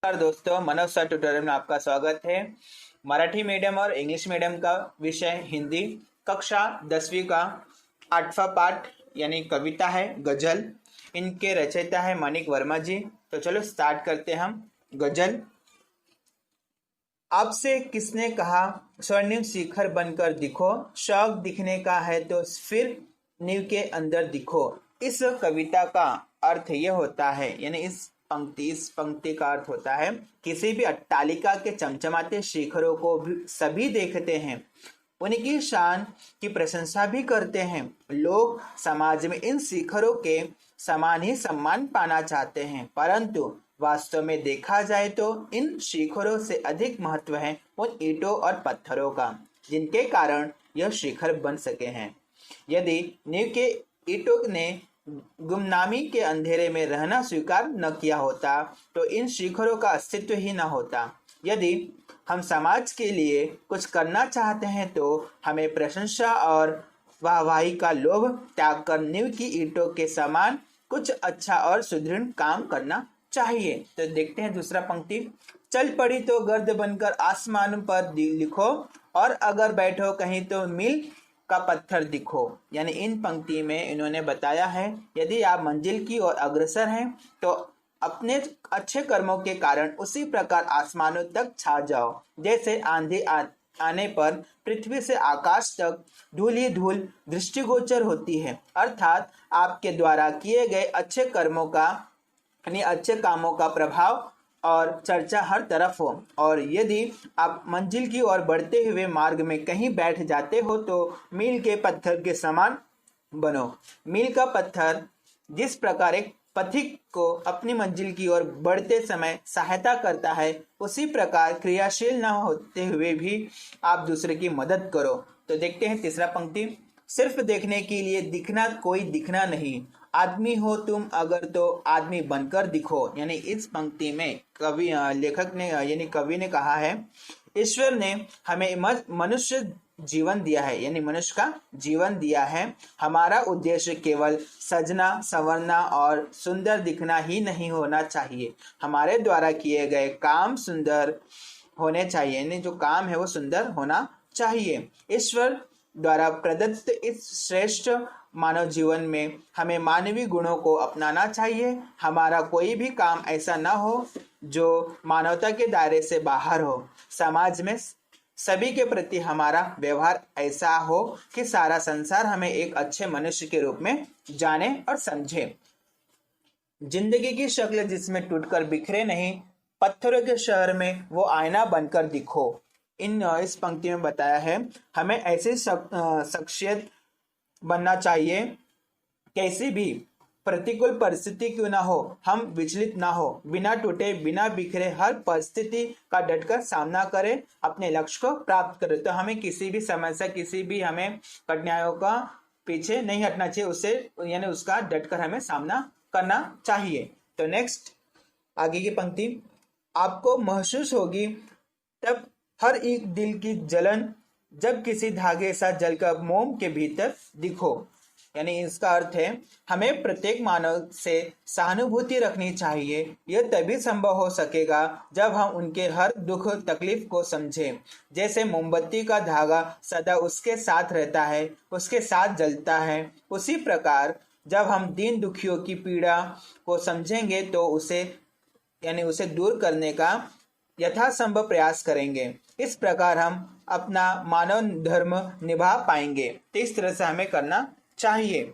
नमस्कार दोस्तों, Manoj sir tutorial में आपका स्वागत है। मराठी मीडियम और इंग्लिश मीडियम का विषय हिंदी कक्षा 10वीं का 8वां पाठ यानी कविता है गजल। इनके रचयिता है मानिक वर्मा जी। तो चलो स्टार्ट करते हैं हम। गजल। आपसे किसने कहा स्वर्णिम शिखर बनकर दिखो, शौक दिखने का है तो फिर नींव के अंदर दिखो। इस कविता का अर्थ ये होता है, यानी इस पंक्ति का अर्थ होता है, किसी भी अट्टालिका के चमचमाते शिखरों को भी सभी देखते हैं, उनकी शान की प्रशंसा भी करते हैं। लोग समाज में इन शिखरों के समान ही सम्मान पाना चाहते हैं, परंतु वास्तव में देखा जाए तो इन शिखरों से अधिक महत्व है उन ईंटों और पत्थरों का, जिनके कारण यह शिखर बन सके हैं। यदि नींव के ईंटों ने गुमनामी के अंधेरे में रहना स्वीकार न किया होता तो इन शिखरों का अस्तित्व ही न होता। यदि हम समाज के लिए कुछ करना चाहते हैं तो हमें प्रशंसा और वाहवाही का लोभ त्याग कर नींव की ईंटों के समान कुछ अच्छा और सुदृढ़ काम करना चाहिए। तो देखते हैं दूसरा पंक्ति। चल पड़ी तो गर्द बनकर आसमान पर लिखो, और अगर बैठो कहीं तो मील का पत्थर दिखो। यानी इन पंक्ति में इन्होंने बताया है, यदि आप मंजिल की ओर अग्रसर हैं तो अपने अच्छे कर्मों के कारण उसी प्रकार आसमानों तक छा जाओ, जैसे आंधी आने पर पृथ्वी से आकाश तक धूल ही धूल दृष्टिगोचर होती है। अर्थात आपके द्वारा किए गए अच्छे कर्मों का यानी अच्छे कामों का प्रभाव और चर्चा हर तरफ हो। और यदि आप मंजिल की ओर बढ़ते हुए मार्ग में कहीं बैठ जाते हो तो मील के पत्थर के समान बनो। मील का पत्थर जिस प्रकार एक पथिक को अपनी मंजिल की ओर बढ़ते समय सहायता करता है, उसी प्रकार क्रियाशील न होते हुए भी आप दूसरे की मदद करो। तो देखते हैं तीसरा पंक्ति। सिर्फ देखने के लिए दिखना कोई दिखना नहीं, आदमी हो तुम अगर तो आदमी बनकर दिखो। यानी इस पंक्ति में लेखक ने यानी कवि ने कहा है, ईश्वर ने हमें मनुष्य जीवन दिया है, यानी मनुष्य का जीवन दिया है। हमारा उद्देश्य केवल सजना संवरना और सुंदर दिखना ही नहीं होना चाहिए, हमारे द्वारा किए गए काम सुंदर होने चाहिए, यानी जो काम है वो सुंदर होना चाहिए। ईश्वर द्वारा प्रदत्त इस श्रेष्ठ मानव जीवन में हमें मानवीय गुणों को अपनाना चाहिए। हमारा कोई भी काम ऐसा न हो जो मानवता के दायरे से बाहर हो। समाज में सभी के प्रति हमारा व्यवहार ऐसा हो कि सारा संसार हमें एक अच्छे मनुष्य के रूप में जाने और समझे। जिंदगी की शक्ल जिसमें टूटकर बिखरे नहीं, पत्थरों के शहर में वो आईना बनकर दिखो। इस पंक्ति में बताया है, हमें ऐसी शख्सियत बनना चाहिए, कैसी भी प्रतिकूल परिस्थिति क्यों ना हो हम विचलित ना हो, बिना टूटे बिना बिखरे हर परिस्थिति का डटकर सामना करें, अपने लक्ष्य को प्राप्त करें। तो हमें किसी भी समस्या, किसी भी हमें कठिनाइयों का पीछे नहीं हटना चाहिए, उसे यानी उसका डटकर हमें सामना करना चाहिए। तो नेक्स्ट आगे की पंक्ति। आपको महसूस होगी तब हर एक दिल की जलन, जब किसी धागे सा जलकर मोम के भीतर दिखो। यानी इसका अर्थ है, हमें प्रत्येक मानव से सहानुभूति रखनी चाहिए। यह तभी संभव हो सकेगा जब हम उनके हर दुख तकलीफ को समझें। जैसे मोमबत्ती का धागा सदा उसके साथ रहता है, उसके साथ जलता है, उसी प्रकार जब हम दीन दुखियों की पीड़ा को समझेंगे तो उसे दूर करने का यथासंभव प्रयास करेंगे। इस प्रकार हम अपना मानव धर्म निभा पाएंगे। तो इस तरह से हमें करना चाहिए।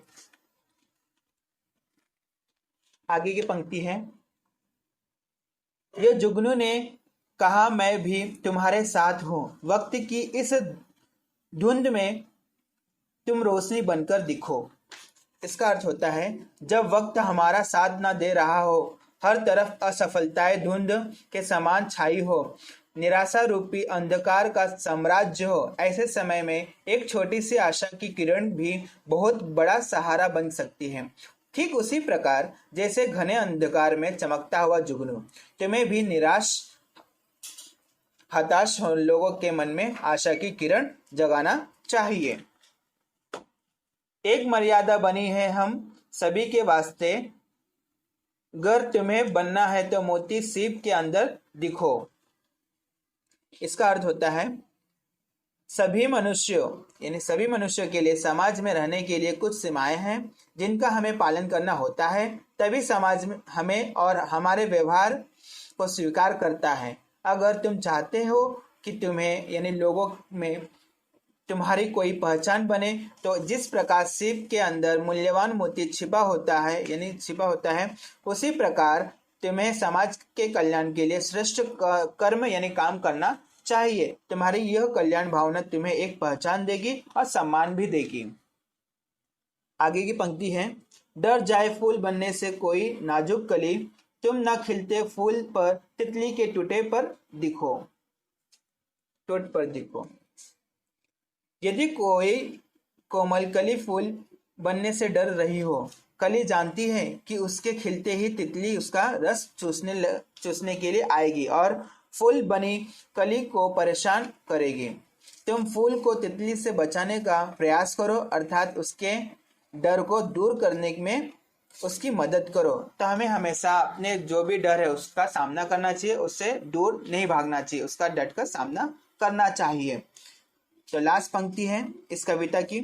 आगे की पंक्ति है, ये जुगनू ने कहा मैं भी तुम्हारे साथ हूं, वक्त की इस धुंध में तुम रोशनी बनकर दिखो। इसका अर्थ होता है, जब वक्त हमारा साथ ना दे रहा हो, हर तरफ असफलताएं धुंध के समान छाई हो, निराशा रूपी अंधकार का साम्राज्य हो, ऐसे समय में एक छोटी सी आशा की किरण भी बहुत बड़ा सहारा बन सकती है। ठीक उसी प्रकार जैसे घने अंधकार में चमकता हुआ जुगनू तुम्हें भी हताश लोगों के मन में आशा की किरण जगाना चाहिए। एक मर्यादा बनी है हम सभी के वास्ते, अगर तुम्हें बनना है तो मोती सीप के अंदर दिखो। इसका अर्थ होता है सभी मनुष्यों यानी सभी मनुष्यों के लिए समाज में रहने के लिए कुछ सीमाएं हैं जिनका हमें पालन करना होता है, तभी समाज में हमें और हमारे व्यवहार को स्वीकार करता है। अगर तुम चाहते हो कि तुम्हें यानी लोगों में तुम्हारी कोई पहचान बने, तो जिस प्रकार सीप के अंदर मूल्यवान मोती छिपा होता है, उसी प्रकार तुम्हें समाज के कल्याण के लिए श्रेष्ठ कर्म यानी काम करना चाहिए। तुम्हारी यह कल्याण भावना तुम्हें एक पहचान देगी और सम्मान भी देगी। आगे की पंक्ति है, डर जाए फूल बनने से कोई नाजुक कली, तुम न खिलते फूल पर तितली के टोट पर दिखो। यदि कोई कोमल कली फूल बनने से डर रही हो, कली जानती है कि उसके खिलते ही तितली उसका रस चूसने के लिए आएगी और फूल बनी कली को परेशान करेगी। तुम फूल को तितली से बचाने का प्रयास करो, अर्थात उसके डर को दूर करने में उसकी मदद करो। तो हमें हमेशा अपने जो भी डर है उसका सामना करना चाहिए, उससे दूर नहीं भागना चाहिए, उसका डट कर सामना करना चाहिए। तो लास्ट पंक्ति है इस कविता की,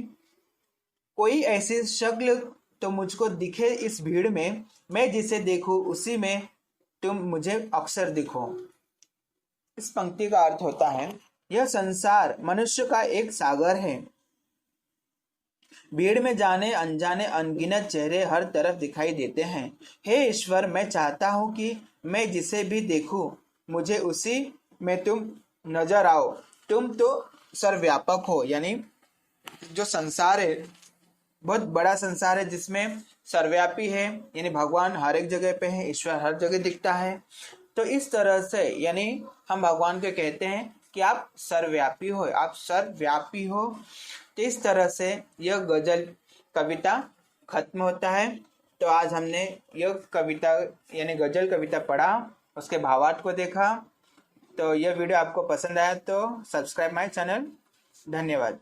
कोई ऐसी शक्ल तो मुझको दिखे इस भीड़ में, मैं जिसे देखूं उसी में तुम मुझे अक्सर दिखो। इस पंक्ति का अर्थ होता है यह संसार मनुष्य का एक सागर है। भीड़ में जाने अनजाने अनगिनत चेहरे हर तरफ दिखाई देते हैं। हे ईश्वर, मैं चाहता हूं कि मैं जिसे भी देखूं मुझे उसी में तुम नजर आओ। तुम तो सर्वव्यापक हो, यानी जो संसार है बहुत बड़ा संसार है जिसमें सर्वव्यापी है, यानी भगवान हर एक जगह पे है, ईश्वर हर जगह दिखता है। तो इस तरह से यानी हम भगवान को कहते हैं कि आप सर्वव्यापी हो। तो इस तरह से यह गजल कविता खत्म होता है। तो आज हमने यह कविता यानी गजल कविता पढ़ा, उसके भावार्थ को देखा। तो यह वीडियो आपको पसंद आया तो सब्सक्राइब माय चैनल। धन्यवाद।